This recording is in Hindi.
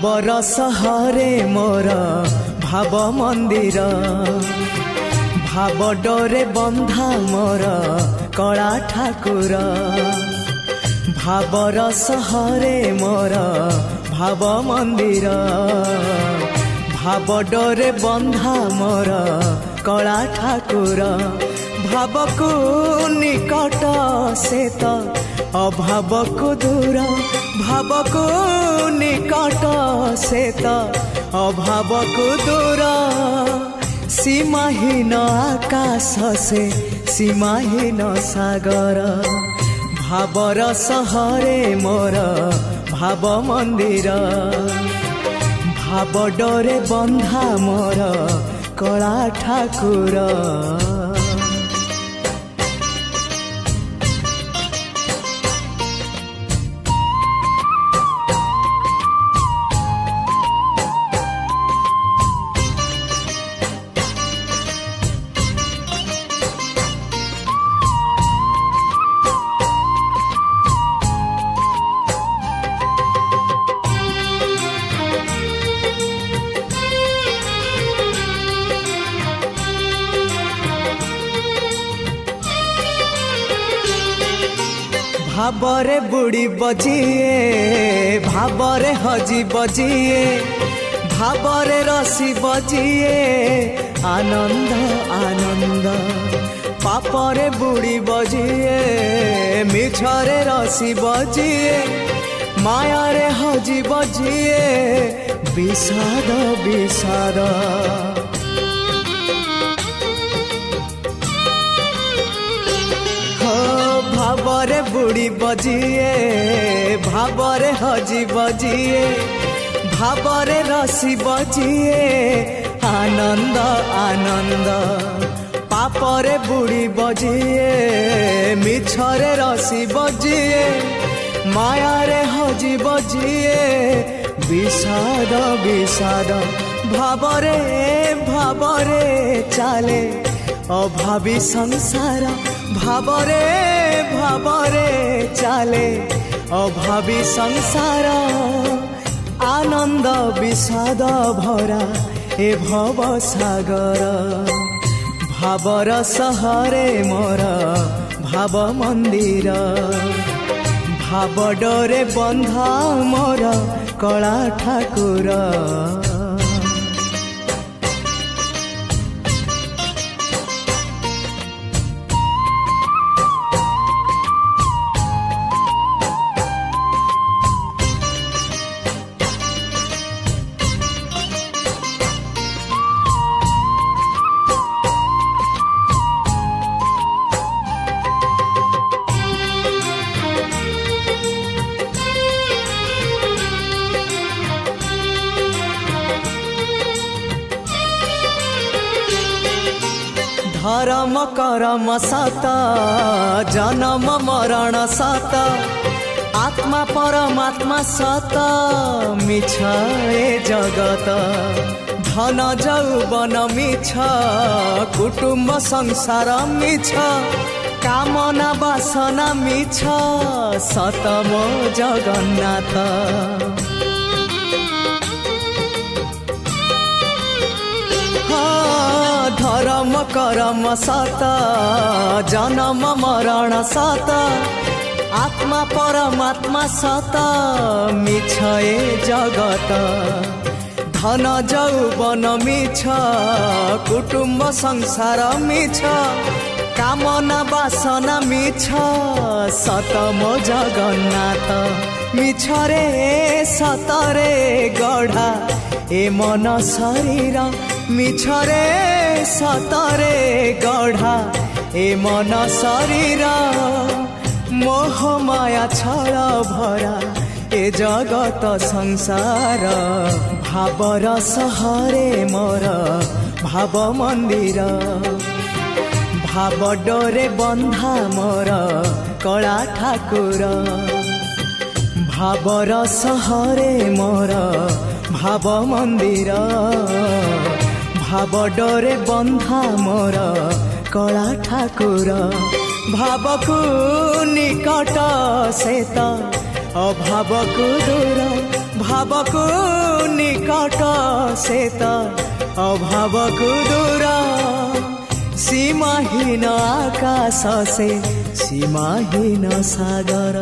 भावर सहरे मोर भाव मंदिर भाव डोरे बंधा मोर कला ठाकुर भावर सहरे मोर भाव मंदिर भाव डोरे बंधा मोर कला ठाकुर भाव को निकट से तो अभाव को दूर भाव को निकट से तो अभाव को दूर सीमाहीन आकाश से सीमाहीन सागर भावर सहरे मोर भाव मंदिर भाव डोरे बंधा मोर कला ठाकुर। भावरे बुड़ी बजिए भावरे हजी बजिए भावरे रसी बजिए आनंद आनंद पापरे बुड़ी बजिए मिछरे रसी बजिए मायारे हजी बजिए विषाद विषाद भावरे बुड़ी बजिए भावरे हजी बजिए भावरे रसी बजिए आनंद आनंद पापरे बुड़ी बजिए मिछरे रसी बजिए मायारे हजी बजिए विषाद विषाद भावरे भावरे चाले अभावी संसार भावरे भावरे चाले अभावी संसार आनंद विषाद भरा ए भव सागर भावर सहरे मोर भाव मंदिर भाव डोरे बंधा मोर कला ठाकुर। धर्म करम सत जन्म मरण सत आत्मा परमात्मा सत मिछ ए जगत धन जौवन मिछ कुटुम्ब संसार मिछ कामना वासना मिछ सत मो जगन्नाथ धर्म करम सत जन्म मरण सत आत्मा परमात्मा सत मिछ ए जगत धन जौवन मिछ कुटुम्ब संसार मिछ कामना वासना मिछ सत मो जगन्नाथ मिछ रे सतरे गढ़ा ए मन शरीर मिछरे सतरे गढ़ा ए मन शरीर मोह माया छल भरा ए जगत संसार भावर सहरे मोर भाव मंदिर भाव डोरे बंधा मोर कला ठाकुर भावर सहरे मोर भाव मंदिर भाव डोरे बंधा मोर कला ठाकुर भाव को निकट से तो अभाव को दूर भावको निकट से तो अभावको दूर सीमाहीन आकाश से सीमाहीन सागर।